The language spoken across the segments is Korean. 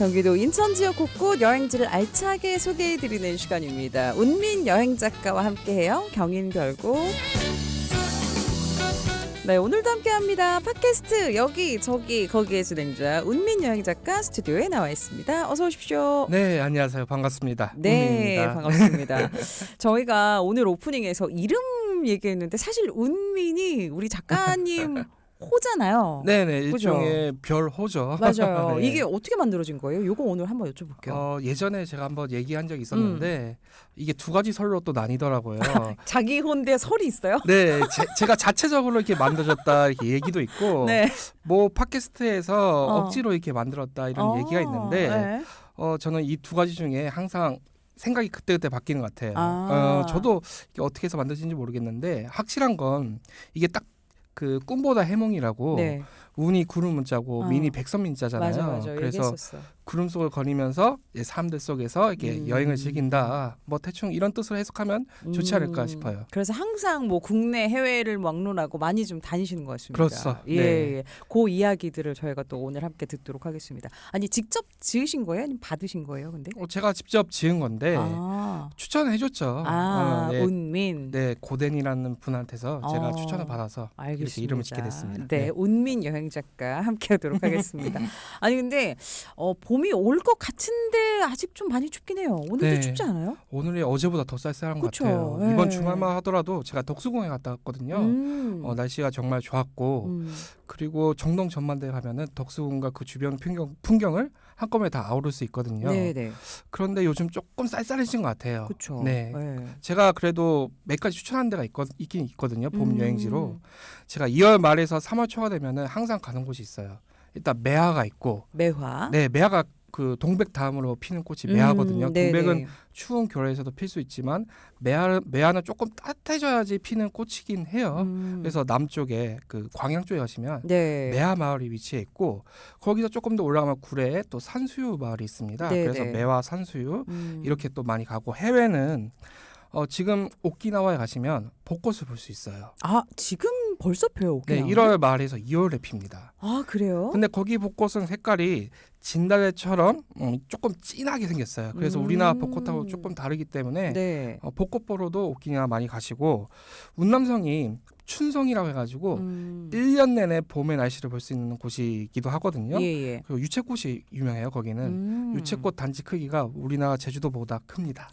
경기도 인천 지역 곳곳 여행지를 알차게 소개해드리는 시간입니다. 운민 여행작가와 함께해요. 경인별고. 네, 오늘도 함께합니다. 팟캐스트 여기 저기 거기에 진행자 운민 여행작가 스튜디오에 나와 있습니다. 어서 오십시오. 네, 안녕하세요. 반갑습니다. 네, 운민입니다. 반갑습니다. 저희가 오늘 오프닝에서 이름 얘기했는데 사실 운민이 우리 작가님 호잖아요. 네네, 그죠? 일종의 별호죠. 맞아요. 네. 이게 어떻게 만들어진 거예요? 이거 오늘 한번 여쭤볼게요. 예전에 제가 한번 얘기한 적이 있었는데 이게 두 가지 설로 또 나뉘더라고요. 자기 혼대 설이 있어요? 네, 제가 자체적으로 이렇게 만들어졌다 이렇게 얘기도 있고, 네. 뭐 팟캐스트에서 억지로 이렇게 만들었다 이런 얘기가 있는데, 네. 저는 이 두 가지 중에 항상 생각이 그때그때 바뀌는 것 같아요. 저도 이게 어떻게 해서 만들어진지 모르겠는데 확실한 건 이게 딱 그 꿈보다 해몽이라고 네. 운이 구름 문자고 민이 백선 민자잖아요. 맞아. 그래서 얘기했었어. 구름 속을 거니면서 사람들 속에서 이렇게 여행을 즐긴다. 뭐 대충 이런 뜻으로 해석하면 좋지 않을까 싶어요. 그래서 항상 뭐 국내 해외를 막론하고 많이 좀 다니시는 것 같습니다. 그렇죠. 예, 네. 예. 그 이야기들을 저희가 또 오늘 함께 듣도록 하겠습니다. 아니 직접 지으신 거예요? 아니면 받으신 거예요? 근데 제가 직접 지은 건데 추천해줬죠. 네. 운민. 네, 고덴이라는 분한테서 제가 추천을 받아서 알겠습니다. 이렇게 이름을 짓게 됐습니다. 네, 운민 여행작가 함께하도록 하겠습니다. 아니 근데 봄이 올 것 같은데 아직 좀 많이 춥긴 해요. 오늘도 네. 춥지 않아요? 오늘이 어제보다 더 쌀쌀한 것 그쵸? 같아요. 네. 이번 주말만 하더라도 제가 덕수궁에 갔다 왔거든요. 날씨가 정말 좋았고 그리고 정동 전망대에 가면은 덕수궁과 그 주변 풍경을 한꺼번에 다 아우를 수 있거든요. 네네. 그런데 요즘 조금 쌀쌀해진 것 같아요. 그렇죠. 네. 제가 그래도 몇 가지 추천한 데가 있긴 있거든요. 봄 여행지로. 제가 2월 말에서 3월 초가 되면은 항상 가는 곳이 있어요. 일단 매화가 있고. 매화. 네, 매화가 그 동백 다음으로 피는 꽃이 매화거든요. 네네. 동백은 추운 겨울에서도 필 수 있지만 매화는 조금 따뜻해져야지 피는 꽃이긴 해요. 그래서 남쪽에 그 광양 쪽에 가시면 네. 매화 마을이 위치해 있고 거기서 조금 더 올라가면 구례에 또 산수유 마을이 있습니다. 네네. 그래서 매화 산수유 이렇게 또 많이 가고 해외는 지금 오키나와에 가시면 벚꽃을 볼 수 있어요. 아 지금 벌써 펴요? 오키나와? 네, 1월 말에서 2월에 핍니다. 아 그래요? 근데 거기 벚꽃은 색깔이 진달래처럼 조금 진하게 생겼어요. 그래서 우리나라 벚꽃하고 조금 다르기 때문에 네. 벚꽃 보러도 오키나와 많이 가시고 운남성이 춘성이라고 해가지고 1년 내내 봄의 날씨를 볼 수 있는 곳이기도 하거든요. 예. 그리고 유채꽃이 유명해요. 거기는 유채꽃 단지 크기가 우리나라 제주도보다 큽니다.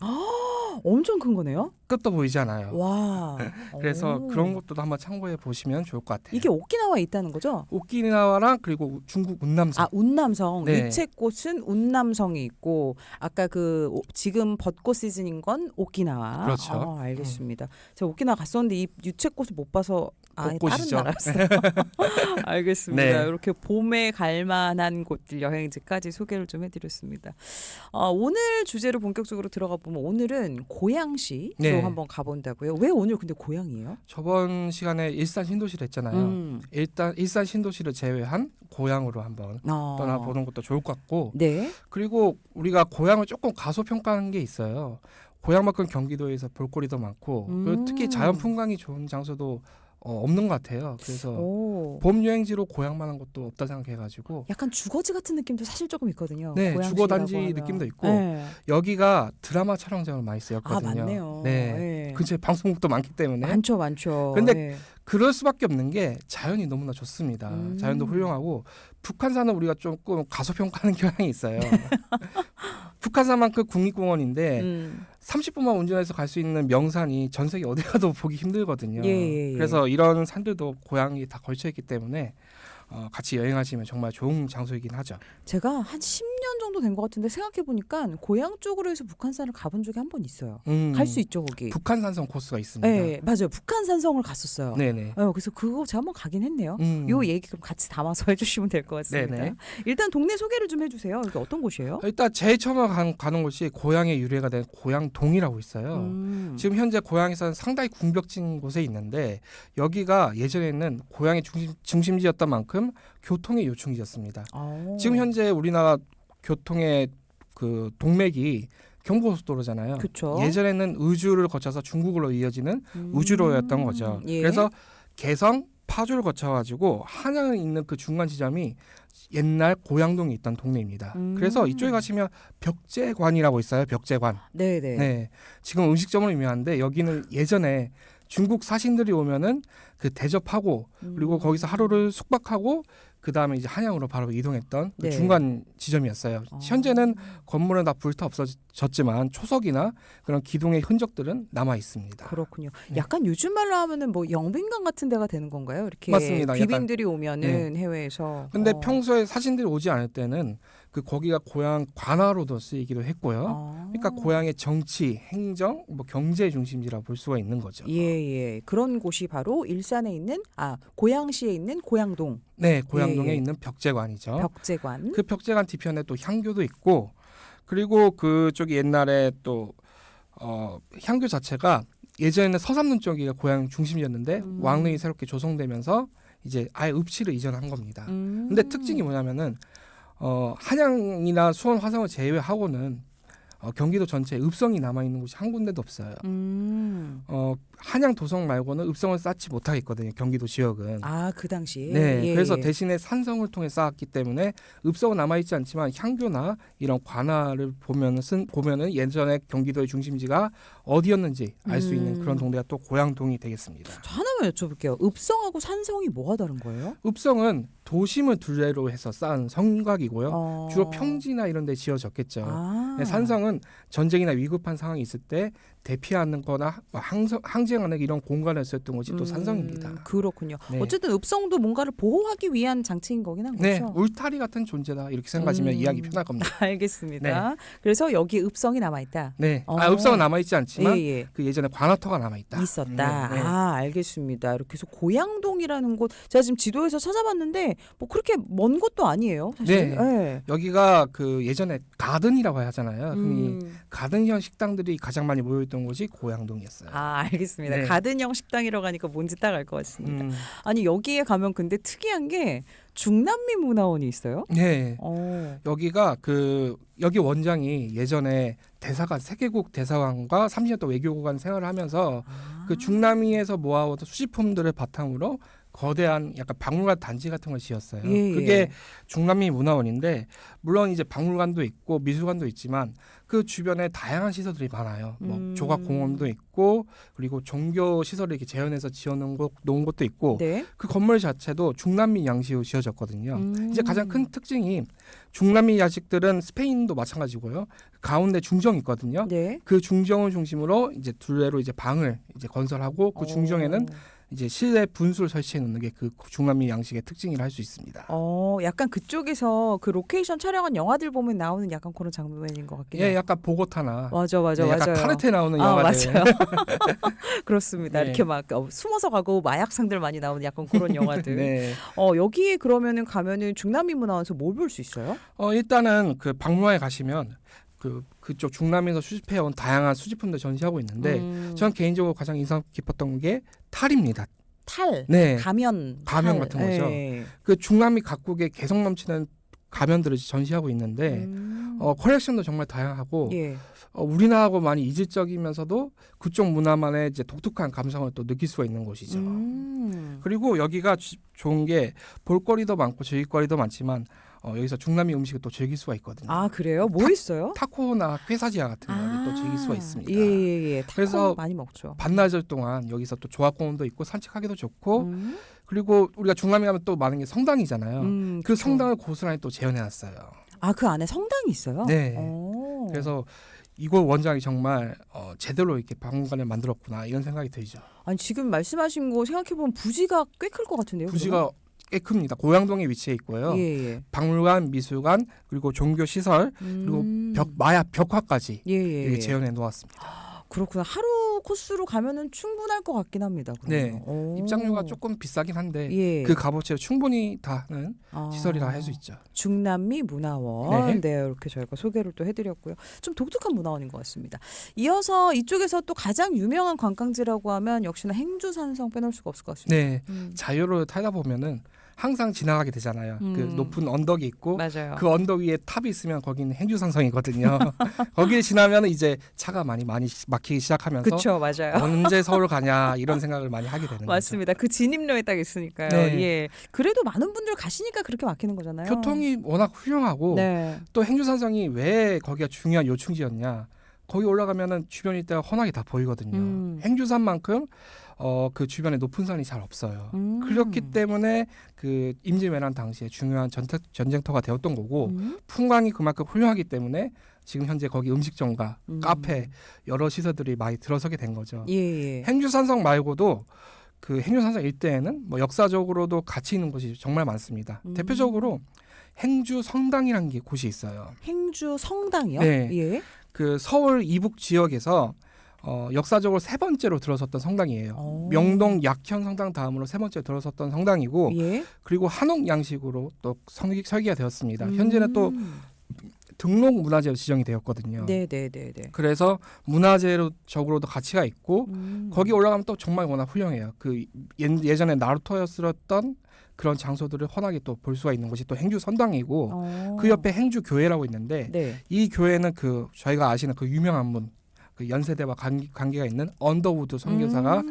엄청 큰 거네요? 끝도 보이지 않아요. 와. 그래서 오. 그런 것도 한번 참고해 보시면 좋을 것 같아요. 이게 오키나와에 있다는 거죠? 오키나와랑 그리고 중국 운남성. 아 운남성. 네. 유채꽃은 운남성이 있고 아까 지금 벚꽃 시즌인 건 오키나와. 그렇죠. 알겠습니다. 제가 오키나와 갔었는데 이 유채꽃을 못 봐서 다른 벚꽃이죠. 나라였어요. 알겠습니다. 네. 이렇게 봄에 갈만한 곳들 여행지까지 소개를 좀 해드렸습니다. 오늘 주제로 본격적으로 들어가 보면 오늘은 고양시로 네. 한번 가본다고요. 왜 오늘 근데 고양이에요? 저번 시간에 일산 신도시를 했잖아요. 일단 일산 신도시를 제외한 고향으로 한번 떠나보는 것도 좋을 것 같고 네. 그리고 우리가 고향을 조금 가소평가하는 게 있어요. 고향만큼 경기도에서 볼거리도 많고 그리고 특히 자연 풍광이 좋은 장소도 없는 것 같아요. 그래서 봄 여행지로 고향만한 것도 없다 생각해가지고 약간 주거지 같은 느낌도 사실 조금 있거든요. 네, 고양시라고 주거단지 하면. 느낌도 있고 네. 여기가 드라마 촬영장을 많이 쓰였거든요. 아 맞네요. 네, 네. 근처에 방송국도 많기 때문에 많죠. 근데 네. 그럴 수밖에 없는 게 자연이 너무나 좋습니다. 자연도 훌륭하고 북한산은 우리가 조금 가소평가하는 경향이 있어요. 북한산만큼 국립공원인데 30분만 운전해서 갈 수 있는 명산이 전 세계 어디 가도 보기 힘들거든요. 예. 그래서 이런 산들도 고향이 다 걸쳐 있기 때문에 같이 여행하시면 정말 좋은 장소이긴 하죠. 제가 한 10년 정도 된 것 같은데 생각해 보니까 고향 쪽으로 해서 북한산을 가본 적이 한 번 있어요. 갈 수 있죠 거기. 북한산성 코스가 있습니다. 네, 맞아요. 북한산성을 갔었어요. 네네. 그래서 그거 제가 한번 가긴 했네요. 요 얘기 그럼 같이 담아서 해주시면 될 것 같습니다. 네네. 일단 동네 소개를 좀 해주세요. 이게 어떤 곳이에요? 일단 제일 처음 가는 곳이 고향의 유래가 된 고향동이라고 있어요. 지금 현재 고향에서는 상당히 궁벽진 곳에 있는데 여기가 예전에는 고향의 중심지였던 만큼 교통의 요충지였습니다. 지금 현재 우리나라 교통의 그 동맥이 경부고속도로잖아요. 그쵸. 예전에는 의주를 거쳐서 중국으로 이어지는 의주로였던 거죠. 예. 그래서 개성, 파주를 거쳐가지고 한양에 있는 그 중간 지점이 옛날 고양동에 있던 동네입니다. 그래서 이쪽에 가시면 벽제관이라고 있어요. 벽제관. 네네. 네, 지금 음식점으로 유명한데 여기는 예전에 중국 사신들이 오면은 그 대접하고 그리고 거기서 하루를 숙박하고 그 다음에 이제 한양으로 바로 이동했던 그 네. 중간 지점이었어요. 현재는 건물은 다 불타 없어졌지만 초석이나 그런 기둥의 흔적들은 남아 있습니다. 그렇군요. 네. 약간 요즘 말로 하면은 뭐 영빈관 같은 데가 되는 건가요? 이렇게 맞습니다. 귀빈들이 오면은 네. 해외에서. 근데 평소에 사신들이 오지 않을 때는 그 거기가 고향 관하로도 쓰이기도 했고요. 그러니까 고향의 정치, 행정, 뭐 경제 중심지라 볼 수가 있는 거죠. 예. 그런 곳이 바로 일산에 있는 고양시에 있는 고양동 네, 고양동에 예. 있는 벽제관이죠. 벽제관. 그 벽제관 뒤편에 또 향교도 있고 그리고 그쪽이 옛날에 또 향교 자체가 예전에는 서삼릉 쪽이 고향 중심이었는데 왕릉이 새롭게 조성되면서 이제 아예 읍지를 이전한 겁니다. 근데 특징이 뭐냐면은 한양이나 수원, 화성을 제외하고는 경기도 전체에 읍성이 남아 있는 곳이 한 군데도 없어요. 한양 도성 말고는 읍성을 쌓지 못하겠거든요. 경기도 지역은. 그 당시에. 네, 예. 그래서 대신에 산성을 통해 쌓았기 때문에 읍성은 남아있지 않지만 향교나 이런 관할을 보면은 예전에 경기도의 중심지가 어디였는지 알 수 있는 그런 동네가 또 고양동이 되겠습니다. 저 하나만 여쭤볼게요. 읍성하고 산성이 뭐가 다른 거예요? 읍성은 도심을 둘레로 해서 쌓은 성곽이고요. 주로 평지나 이런 데 지어졌겠죠. 네, 산성은 전쟁이나 위급한 상황이 있을 때 대피하는 거나 항쟁하는 이런 공간을 썼던 곳이 또 산성입니다. 그렇군요. 네. 어쨌든 읍성도 뭔가를 보호하기 위한 장치인 거긴 한 네, 거죠. 울타리 같은 존재다 이렇게 생각하시면 이해하기 편할 겁니다. 알겠습니다. 그래서 여기 읍성이 남아있다. 네, 읍성은 남아있지 않지만 예. 그 예전에 관아터가 남아있다. 있었다. 네. 알겠습니다. 이렇게 해서 고양동이라는 곳 제가 지금 지도에서 찾아봤는데 뭐 그렇게 먼 곳도 아니에요. 사실. 네. 여기가 그 예전에 가든이라고 하잖아요. 흔히 음. 가든형 식당들이 가장 많이 모여있던 곳이 고양동이었어요. 알겠습니다. 네. 가든형 식당이라고 하니까 뭔지 딱 알 것 같습니다. 아니 여기에 가면 근데 특이한 게 중남미 문화원이 있어요. 네. 여기가 여기 원장이 예전에 대사관 세계국 대사관과 30년 동안 외교관 생활을 하면서 그 중남미에서 모아온 수집품들을 바탕으로 거대한 약간 박물관 단지 같은 걸 지었어요. 예. 그게 중남미 문화원인데 물론 이제 박물관도 있고 미술관도 있지만 그 주변에 다양한 시설들이 많아요. 뭐 조각공원도 있고 그리고 종교 시설을 이렇게 재현해서 놓은 곳도 있고 네. 그 건물 자체도 중남미 양식으로 지어졌거든요. 이제 가장 큰 특징이 중남미 야식들은 스페인도 마찬가지고요. 가운데 중정이 있거든요. 네. 그 중정을 중심으로 이제 둘레로 이제 방을 이제 건설하고 그 중정에는 이제 실내 분수를 설치해 놓는 게 그 중남미 양식의 특징이라 할 수 있습니다. 약간 그쪽에서 그 로케이션 촬영한 영화들 보면 나오는 약간 그런 장면인 것 같긴 해요. 예, 약간 보고타나 맞아. 네, 약간 맞아요. 카르텔 나오는 영화들. 맞아요. 그렇습니다. 네. 이렇게 막 숨어서 가고 마약상들 많이 나오는 약간 그런 영화들. 네. 여기에 그러면은 가면은 중남미 문화원에서 뭘 볼 수 있어요? 일단은 그 박물관에 가시면 그쪽 중남미에서 수집해온 다양한 수집품들 전시하고 있는데 저는 개인적으로 가장 인상 깊었던 게 탈입니다. 탈, 네. 가면 가면 같은 거죠. 네. 그 중남미 각국의 개성 넘치는 가면들을 전시하고 있는데 컬렉션도 정말 다양하고 예. 우리나라하고 많이 이질적이면서도 그쪽 문화만의 이제 독특한 감성을 또 느낄 수가 있는 곳이죠. 그리고 여기가 좋은 게 볼거리도 많고 즐길거리도 많지만 여기서 중남미 음식을 또 즐길 수가 있거든요. 그래요? 뭐 있어요? 타코나 퀘사지아 같은 걸 또 즐길 수가 있습니다. 예. 타코 그래서 많이 먹죠. 반나절 동안 여기서 또 조합공원도 있고 산책하기도 좋고 그리고 우리가 중남미 가면 또 많은 게 성당이잖아요. 그 그쵸. 성당을 고스란히 또 재현해놨어요. 그 안에 성당이 있어요? 네. 그래서 이곳 원장이 정말 제대로 이렇게 박물관을 만들었구나 이런 생각이 들죠. 아니 지금 말씀하신 거 생각해보면 부지가 꽤 클 것 같은데요? 부지가 꽤 큽니다. 고양동에 위치해 있고요. 예. 박물관, 미술관, 그리고 종교 시설, 그리고 마야 벽화까지 이렇게 재현해 놓았습니다. 그렇구나. 하루 코스로 가면은 충분할 것 같긴 합니다. 그러면. 네. 입장료가 조금 비싸긴 한데 예. 그 값어치를 충분히 다하는 시설이라 할 수 있죠. 중남미 문화원. 네. 이렇게 저희가 소개를 또 해드렸고요. 좀 독특한 문화원인 것 같습니다. 이어서 이쪽에서 또 가장 유명한 관광지라고 하면 역시나 행주산성 빼놓을 수가 없을 것 같습니다. 네. 자유로 타다 보면은 항상 지나가게 되잖아요. 그 높은 언덕이 있고 맞아요. 그 언덕 위에 탑이 있으면 거기는 행주산성이거든요. 거기를 지나면 이제 차가 많이 막히기 시작하면서 그렇죠, 맞아요. 언제 서울 가냐 이런 생각을 많이 하게 되는 맞습니다. 그 진입로에 딱 있으니까요. 네. 예. 그래도 많은 분들 가시니까 그렇게 막히는 거잖아요. 거죠. 교통이 워낙 훌륭하고 네. 또 행주산성이 왜 거기가 중요한 요충지였냐? 거기 올라가면은 주변 일대가 훤하게 다 보이거든요. 행주산만큼 그 주변에 높은 산이 잘 없어요. 그렇기 때문에 그 임진왜란 당시에 중요한 전쟁터가 되었던 거고 풍광이 그만큼 훌륭하기 때문에 지금 현재 거기 음식점과 카페 여러 시설들이 많이 들어서게 된 거죠. 예. 행주산성 말고도 그 행주산성 일대에는 뭐 역사적으로도 가치 있는 곳이 정말 많습니다. 대표적으로 행주 성당이라는 게 곳이 있어요. 행주 성당이요? 네. 예. 그 서울 이북 지역에서 역사적으로 세 번째로 들어섰던 성당이에요. 명동 약현 성당 다음으로 세 번째 들어섰던 성당이고 예. 그리고 한옥 양식으로 또 설계가 되었습니다. 현재는 또 등록 문화재로 지정이 되었거든요. 네네네네. 그래서 문화재적으로도 가치가 있고 거기 올라가면 또 정말 워낙 훌륭해요. 그 예전에 나루토였었던 그런 장소들을 환하게 또 볼 수가 있는 곳이 또 행주 선당이고 그 옆에 행주 교회라고 있는데 네. 이 교회는 그 저희가 아시는 그 유명한 분, 그 연세대와 관계가 있는 언더우드 선교사가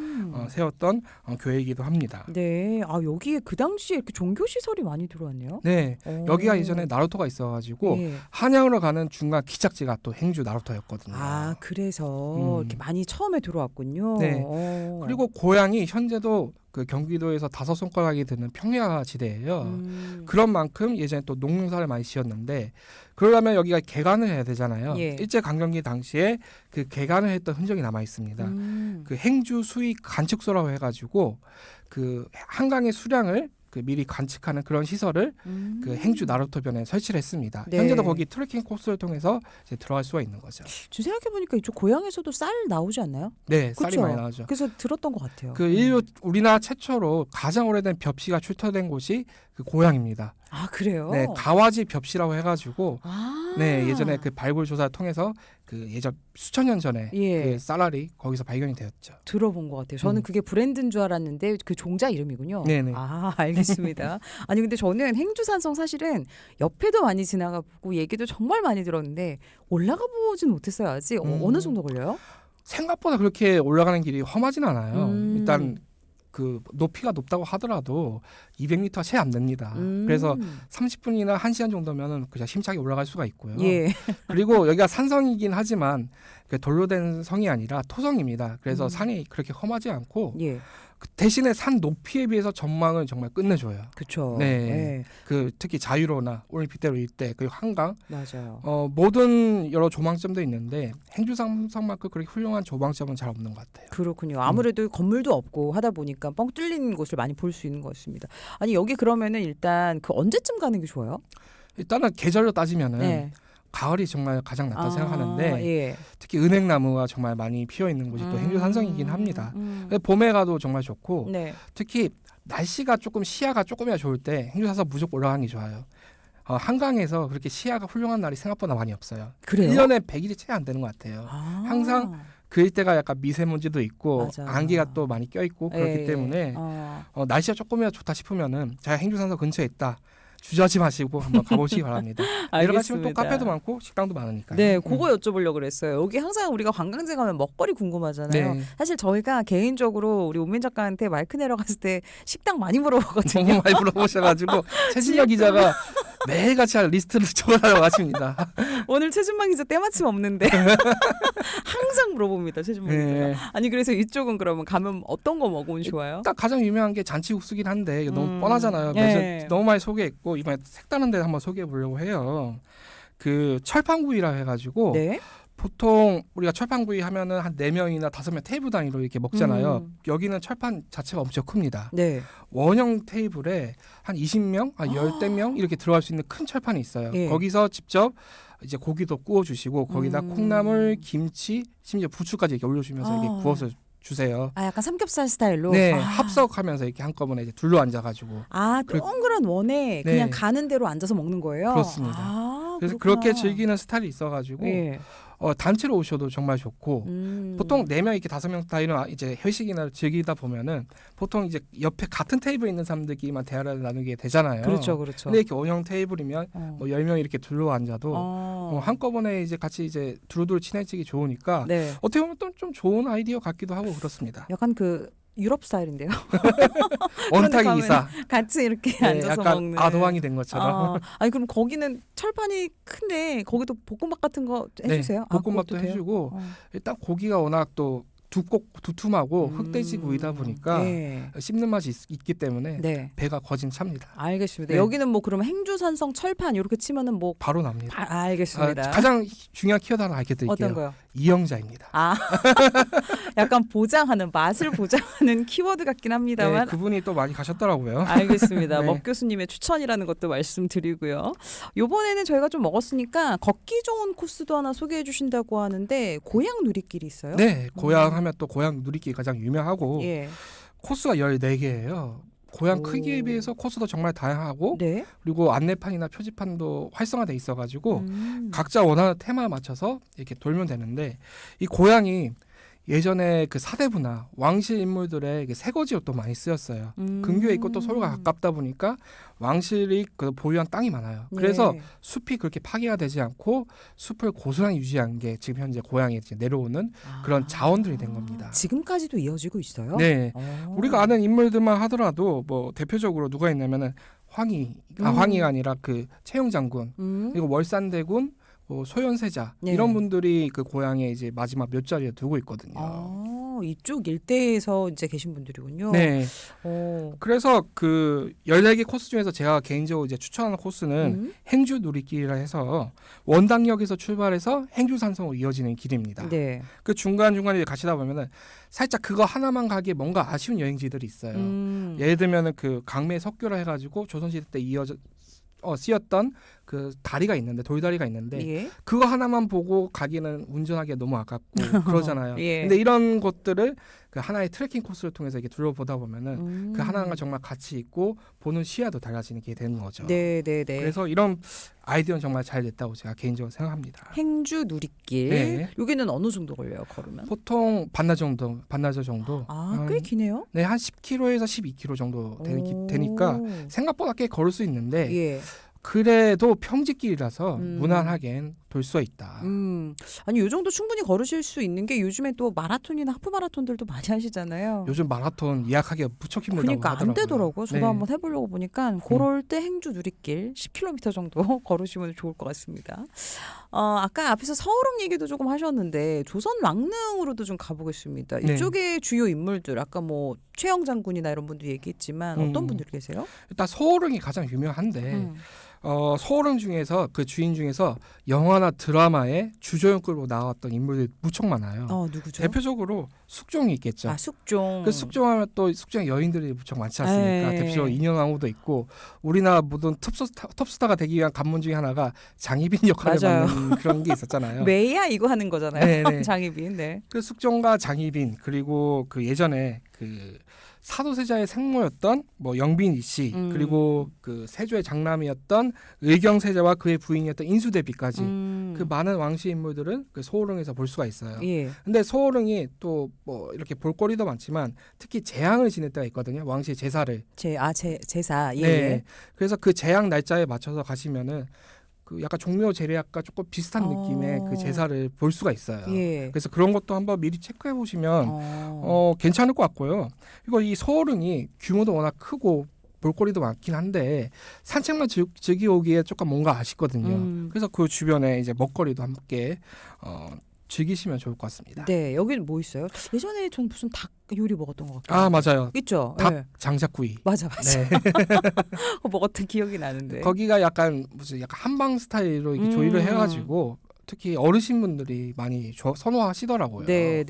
세웠던 교회이기도 합니다. 네. 아 여기에 그 당시에 이렇게 종교 시설이 많이 들어왔네요. 네, 여기가 예전에 나루토가 있어가지고 예. 한양으로 가는 중간 기착지가 또 행주 나루토였거든요. 아 그래서 이렇게 많이 처음에 들어왔군요. 네. 그리고 고향이 현재도 그 경기도에서 5손가락이 드는 평야지대예요. 그런 만큼 예전에 또 농사를 많이 지었는데 그러려면 여기가 개간을 해야 되잖아요. 예. 일제 강점기 당시에 그 개간을 했던 흔적이 남아 있습니다. 그 행주 수익 관측소라고 해가지고 그 한강의 수량을 그 미리 관측하는 그런 시설을 그 행주 나루토변에 설치를 했습니다. 네. 현재도 거기 트레킹 코스를 통해서 이제 들어갈 수가 있는 거죠. 지금 생각해 보니까 이쪽 고향에서도 쌀 나오지 않나요? 네, 쌀이 그쵸? 많이 나오죠. 그래서 들었던 것 같아요. 그 인류 우리나라 최초로 가장 오래된 벽시가 출토된 곳이 그 고향입니다. 아 그래요? 네, 가와지 벽시라고 해가지고 아. 네 예전에 그 발굴 조사를 통해서 그 예전 수천 년 전에 예. 그 쌀알이 거기서 발견이 되었죠. 들어본 것 같아요. 저는 그게 브랜드인 줄 알았는데 그 종자 이름이군요. 네네. 아 알겠습니다. 아니 근데 저는 행주산성 사실은 옆에도 많이 지나가 보고 얘기도 정말 많이 들었는데 올라가 보진 못했어요 아직. 어느 정도 걸려요? 생각보다 그렇게 올라가는 길이 험하진 않아요. 일단 그 높이가 높다고 하더라도 200m 채 안 됩니다. 그래서 30분이나 1시간 정도면은 그냥 힘차게 올라갈 수가 있고요. 예. 그리고 여기가 산성이긴 하지만 그 돌로 된 성이 아니라 토성입니다. 그래서 산이 그렇게 험하지 않고 예. 그 대신에 산 높이에 비해서 전망은 정말 끝내줘요. 그렇죠. 네. 그 특히 자유로나 올림픽대로 일대 그리고 한강 맞아요. 모든 여러 조망점도 있는데 행주산성만큼 그렇게 훌륭한 조망점은 잘 없는 것 같아요. 그렇군요. 아무래도 건물도 없고 하다 보니까 뻥 뚫린 곳을 많이 볼 수 있는 것 같습니다. 아니 여기 그러면은 일단 그 언제쯤 가는 게 좋아요? 일단은 계절로 따지면은 네. 가을이 정말 가장 낫다 생각하는데 예. 특히 은행나무가 정말 많이 피어 있는 곳이 또 행주산성이긴 합니다. 봄에 가도 정말 좋고 네. 특히 날씨가 조금 시야가 조금이나 좋을 때 행주산성 무조건 올라가는 게 좋아요. 한강에서 그렇게 시야가 훌륭한 날이 생각보다 많이 없어요. 그래요? 1년에 100일이 채 안 되는 것 같아요. 항상 그 일대가 약간 미세먼지도 있고 맞아. 안개가 또 많이 껴있고 그렇기 때문에 날씨가 조금이나 좋다 싶으면은 제가 행주산성 근처에 있다. 주저하지 마시고 한번 가보시기 바랍니다. 내려가시면 또 카페도 많고 식당도 많으니까요. 네, 그거 여쭤보려고 그랬어요. 여기 항상 우리가 관광지 가면 먹거리 궁금하잖아요. 네. 사실 저희가 개인적으로 우리 오민 작가한테 마이크 내려갔을 때 식당 많이 물어보거든요. 너무 많이 물어보셔가지고 최진혁 기자가 매일같이 할 리스트를 적어달라고 하십니다. 오늘 최준만 기자 때마침 없는데 항상 물어봅니다. 최준만 네. 기자가. 아니 그래서 이쪽은 그러면 가면 어떤 거 먹으면 좋아요? 딱 가장 유명한 게 잔치국수긴 한데 이거 너무 뻔하잖아요. 네. 그래서 너무 많이 소개했고 이번에 색다른 데 한번 소개해 보려고 해요. 그 철판구이라 해가지고 네. 보통 우리가 철판구이 하면은 한 4명이나 5명 테이블 단위로 이렇게 먹잖아요. 여기는 철판 자체가 엄청 큽니다. 네. 원형 테이블에 한 20명, 10명 이렇게 들어갈 수 있는 큰 철판이 있어요. 예. 거기서 직접 이제 고기도 구워 주시고 거기다 콩나물, 김치, 심지어 부추까지 이렇게 올려주면서 이렇게 구워서 주세요. 아 약간 삼겹살 스타일로. 네, 아. 합석하면서 이렇게 한꺼번에 이제 둘러 앉아가지고. 아 동그란 원에 네. 그냥 가는 대로 앉아서 먹는 거예요. 그렇습니다. 아 그래서 그렇구나. 그렇게 즐기는 스타일이 있어가지고 예. 단체로 오셔도 정말 좋고 보통 4명 이렇게 5명 따위는 이제 회식이나 즐기다 보면은 보통 이제 옆에 같은 테이블에 있는 사람들끼리만 대화를 나누게 되잖아요. 그렇죠, 그렇죠. 근데 이렇게 원형 테이블이면 뭐 10명 이렇게 둘러 앉아도 한꺼번에 이제 같이 이제 두루두루 친해지기 좋으니까 네. 어떻게 보면 또 좀 좋은 아이디어 같기도 하고 그렇습니다. 약간 그 유럽 스타일인데요. 원탁 가면 기사. 같이 이렇게 네, 앉아서 약간 먹는. 아도왕이 된 것처럼. 아니 그럼 거기는 철판이 큰데 거기도 볶음밥 같은 거 해주세요? 네, 볶음밥도 그것도 돼요? 해주고 일단 고기가 워낙 또 두툼하고 흑돼지 구이다 보니까 예. 씹는 맛이 있기 때문에 네. 배가 거진 찹니다. 알겠습니다. 네. 여기는 뭐 그러면 행주산성 철판 이렇게 치면은 뭐 바로 납니다. 알겠습니다. 가장 중요한 키워드 하나 알려드릴게요. 어떤 거요? 이영자입니다. 약간 보장하는 맛을 보장하는 키워드 같긴 네, 합니다만. 그분이 또 많이 가셨더라고요. 알겠습니다. 네. 먹 교수님의 추천이라는 것도 말씀드리고요. 이번에는 저희가 좀 먹었으니까 걷기 좋은 코스도 하나 소개해 주신다고 하는데 고향 누리길이 있어요? 네, 고향 하면 또 고향 누리끼리 가장 유명하고 예. 코스가 14개예요. 고향 오. 크기에 비해서 코스도 정말 다양하고 네. 그리고 안내판이나 표지판도 활성화돼 있어가지고 음. 각자 원하는 테마에 맞춰서 이렇게 돌면 되는데 이 고향이 예전에 그 사대부나 왕실 인물들의 새거지로 또 많이 쓰였어요. 근교에 있고 또 서로가 가깝다 보니까 왕실이 그 보유한 땅이 많아요. 그래서 네. 숲이 그렇게 파괴가 되지 않고 숲을 고스란히 유지한 게 지금 현재 고향에 이제 내려오는 그런 자원들이 된 겁니다. 지금까지도 이어지고 있어요? 네, 오. 우리가 아는 인물들만 하더라도 뭐 대표적으로 누가 있냐면은 황희가 아니라 그 채용 장군 그리고 월산대군 소현세자 네. 이런 분들이 그 고향에 이제 마지막 몇 자리에 두고 있거든요. 이쪽 일대에서 이제 계신 분들이군요. 네. 오. 그래서 그 14개 코스 중에서 제가 개인적으로 이제 추천하는 코스는 행주 누리길이라 해서 원당역에서 출발해서 행주산성으로 이어지는 길입니다. 네. 그 중간중간에 가시다 보면은 살짝 그거 하나만 가기에 뭔가 아쉬운 여행지들이 있어요. 예를 들면은 그 강매 석교라 해가지고 조선시대 때 쓰였던 그 다리가 있는데 돌다리가 있는데 예. 그거 하나만 보고 가기는 운전하기가 너무 아깝고 그러잖아요. 예. 근데 이런 것들을 그 하나의 트레킹 코스를 통해서 이렇게 둘러보다 보면은 그 하나가 정말 가치 있고 보는 시야도 달라지는 게 되는 거죠. 네. 그래서 이런 아이디어는 정말 잘 됐다고 제가 개인적으로 생각합니다. 행주 누리길. 네. 여기는 어느 정도 걸려요, 걸으면? 보통 반나절 정도. 꽤 기네요. 네, 한 10km에서 12km 정도 되니까 생각보다 꽤 걸을 수 있는데 예. 그래도 평지길이라서 무난하게 돌 수가 있다. 아니 이 정도 충분히 걸으실 수 있는 게 요즘에 또 마라톤이나 하프 마라톤들도 많이 하시잖아요. 요즘 마라톤 예약하기가 무척 힘들다고 그러니까 하더라고요. 안 되더라고요. 저도 네. 한번 해보려고 보니까 그럴 때 행주 누리길 10km 정도 걸으시면 좋을 것 같습니다. 아까 앞에서 서울흥 얘기도 조금 하셨는데 조선 왕릉으로도 좀 가보겠습니다. 네. 이쪽에 주요 인물들 아까 뭐 최영 장군이나 이런 분들 얘기했지만 어떤 분들 계세요? 일단 서울흥이 가장 유명한데 서울흥 중에서 그 주인 중에서 영화나 드라마에 주조연 끌고 나왔던 인물들이 무척 많아요. 누구죠? 대표적으로 숙종이 있겠죠. 숙종. 그 숙종하면 또 숙종 여인들이 무척 많지 않습니까? 에이. 대표적으로 인현왕후도 있고 우리나라 모든 톱스타가 되기 위한 관문 중에 하나가 장희빈 역할을 맞아요. 맡는 그런 게 있었잖아요. 메이야 이거 하는 거잖아요. 네네. 장희빈. 네. 그 숙종과 장희빈 그리고 그 예전에 그 사도세자의 생모였던 뭐 영빈이 씨 그리고 그 세조의 장남이었던 의경세자와 그의 부인이었던 인수대비까지 그 많은 왕실 인물들은 그 소호릉에서 볼 수가 있어요. 예. 근데 소호릉이 또 뭐 이렇게 볼거리도 많지만 특히 재앙을 지낼 때가 있거든요. 왕실 제사를. 제사. 예. 네. 그래서 그 재앙 날짜에 맞춰서 가시면은 그 약간 종묘 제례학과 조금 비슷한 느낌의 그 제사를 볼 수가 있어요. 예. 그래서 그런 것도 한번 미리 체크해 보시면 괜찮을 것 같고요. 그리고 이 소호릉이 규모도 워낙 크고 볼거리도 많긴 한데 산책만 즐기오기에 조금 뭔가 아쉽거든요. 그래서 그 주변에 이제 먹거리도 함께 즐기시면 좋을 것 같습니다. 네, 여기는 뭐 있어요? 예전에 전 무슨 닭 요리 먹었던 것 같아요. 아 맞아요. 있죠. 닭 네. 장작구이. 맞아. 네. 먹었던 기억이 나는데. 거기가 약간 무슨 약간 한방 스타일로 이렇게 조리를 해가지고 특히 어르신분들이 많이 선호하시더라고요. 네.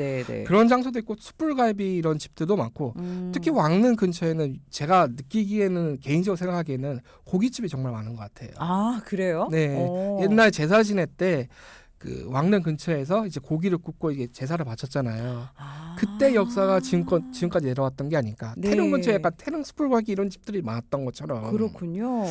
그런 장소도 있고 숯불갈비 이런 집들도 많고 특히 왕릉 근처에는 제가 느끼기에는 개인적으로 생각하기에는 고깃집이 정말 많은 것 같아요. 아 그래요? 네. 옛날 제사 지낼 때 그 왕릉 근처에서 이제 고기를 굽고 이게 제사를 바쳤잖아요. 아. 그때 역사가 지금까지 내려왔던 게 아닐까. 네. 태릉 근처에 약간 태릉 숯불고기 이런 집들이 많았던 것처럼. 그렇군요.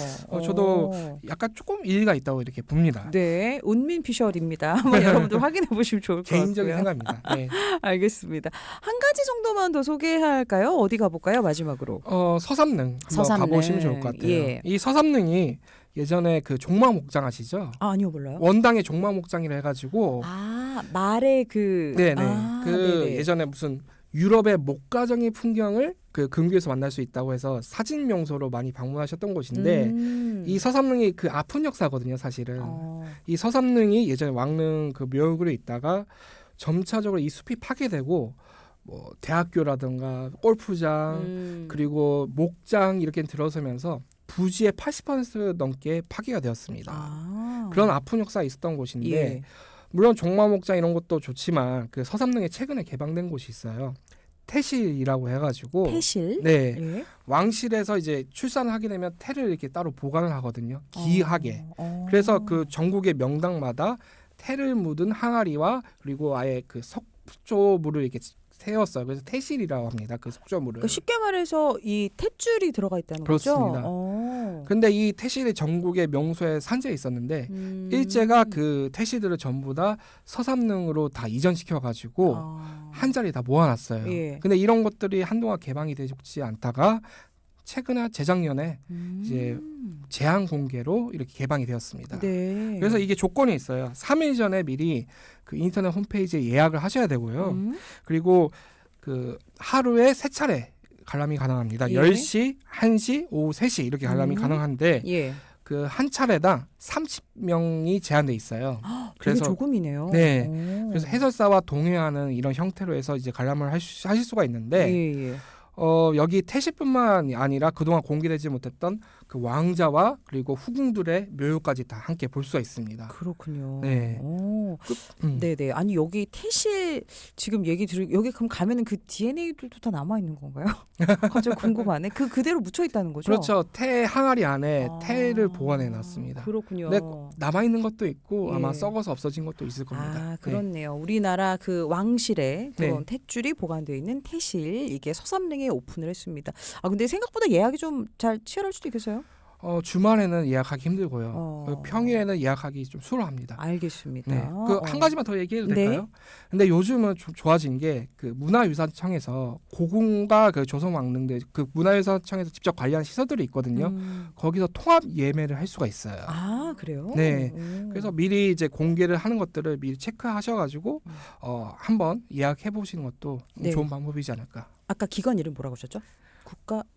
저도 약간 조금 일리가 있다고 이렇게 봅니다. 네, 운민 피셜입니다. 한번 여러분들 확인해 보시면 좋을 것 개인적인 같고요. 생각입니다. 네. 알겠습니다. 한 가지 정도만 더 소개할까요? 어디 가볼까요? 마지막으로. 서삼릉 한번 서삼릉. 가보시면 좋을 것 같아요. 예. 이 서삼릉이 예전에 그 종마목장 아시죠? 아, 아니요, 몰라요. 원당의 종마목장이라 해가지고 아, 말의 그. 네네. 아, 그 네네. 예전에 무슨 유럽의 목가정의 풍경을 그 근교에서 만날 수 있다고 해서 사진 명소로 많이 방문하셨던 곳인데 이 서삼릉이 그 아픈 역사거든요, 사실은. 이 서삼릉이 예전에 왕릉 그 묘역으로 있다가 점차적으로 이 숲이 파괴되고 뭐 대학교라든가 골프장 그리고 목장 이렇게 들어서면서 부지의 80% 넘게 파괴가 되었습니다. 그런 아픈 역사가 있었던 곳인데 예. 물론 종마목장 이런 것도 좋지만 그 서삼릉에 최근에 개방된 곳이 있어요. 태실이라고 해가지고 태실. 네 예. 왕실에서 이제 출산을 하게 되면 태를 이렇게 따로 보관을 하거든요. 귀하게. 그래서 그 전국의 명당마다 태를 묻은 항아리와 그리고 아예 그 석조물을 이렇게 세웠어요. 그래서 태실이라고 합니다. 그 석조물을. 그러니까 쉽게 말해서 이 탯줄이 들어가 있다는 그렇습니다. 거죠. 근데 이 태실이 전국의 명소에 산재해 있었는데 일제가 그 태실들을 전부 다 서삼릉으로 다 이전시켜 가지고 한 자리에 다 모아놨어요. 예. 근데 이런 것들이 한동안 개방이 되지 않다가 최근에 재작년에 이제 제한 공개로 이렇게 개방이 되었습니다. 네. 그래서 이게 조건이 있어요. 3일 전에 미리 그 인터넷 홈페이지에 예약을 하셔야 되고요. 그리고 그 하루에 3차례 관람이 가능합니다. 예. 10시, 1시, 오후 3시 이렇게 관람이 가능한데 예. 그 한 차례당 30명이 제한돼 있어요. 되게 그래서 조금이네요. 네. 오. 그래서 해설사와 동행하는 이런 형태로 해서 이제 관람을 하실 수가 있는데 예, 예. 여기 태실뿐만 아니라 그동안 공개되지 못했던 그 왕자와 그리고 후궁들의 묘역까지 다 함께 볼 수가 있습니다. 그렇군요. 네. 오. 음. 네네. 아니 여기 태실 지금 얘기 여기 그럼 가면은 그 DNA들도 다 남아 있는 건가요? 갑자기 궁금하네. 그 그대로 묻혀 있다는 거죠? 그렇죠. 태 항아리 안에 아. 태를 보관해 놨습니다. 그렇군요. 네, 남아 있는 것도 있고 예. 아마 썩어서 없어진 것도 있을 겁니다. 아, 그렇네요. 우리나라 그 왕실에 그런 네. 탯줄이 보관되어 있는 태실 이게 서삼릉에 오픈을 했습니다. 아 근데 생각보다 예약이 좀 잘 치열할 수도 있겠어요? 주말에는 예약하기 힘들고요. 어. 평일에는 예약하기 좀 수월합니다. 알겠습니다. 네. 그 한 가지만 더 얘기해도 네. 될까요? 근데 요즘은 좀 좋아진 게 그 문화유산청에서 고궁과 그 조선왕릉들 그 문화유산청에서 직접 관리하는 시설들이 있거든요. 거기서 통합 예매를 할 수가 있어요. 아 그래요? 네. 오. 그래서 미리 이제 공개를 하는 것들을 미리 체크하셔가지고 한번 예약해 보시는 것도 네. 좋은 방법이지 않을까. 아까 기관 이름 뭐라고 하셨죠?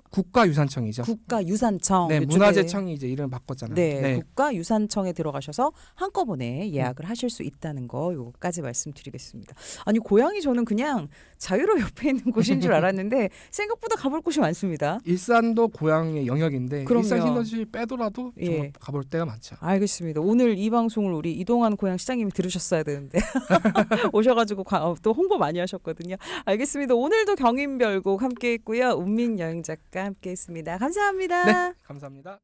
국가유산청이죠. 국가유산청. 네, 요즘에 문화재청이 이제 이름을 바꿨잖아요. 네, 국가유산청에 들어가셔서 한꺼번에 예약을 하실 수 있다는 거 요거까지 말씀드리겠습니다. 아니 고향이 저는 그냥 자유로 옆에 있는 곳인 줄 알았는데 생각보다 가볼 곳이 많습니다. 일산도 고향의 영역인데 그럼요. 일산 신도시 빼더라도 예. 정말 가볼 데가 많죠. 알겠습니다. 오늘 이 방송을 우리 이동환 고향시장님이 들으셨어야 되는데 오셔가지고 또 홍보 많이 하셨거든요. 알겠습니다. 오늘도 경인별곡 함께했고요. 운민 여행 작가 함께했습니다. 감사합니다. 네, 감사합니다.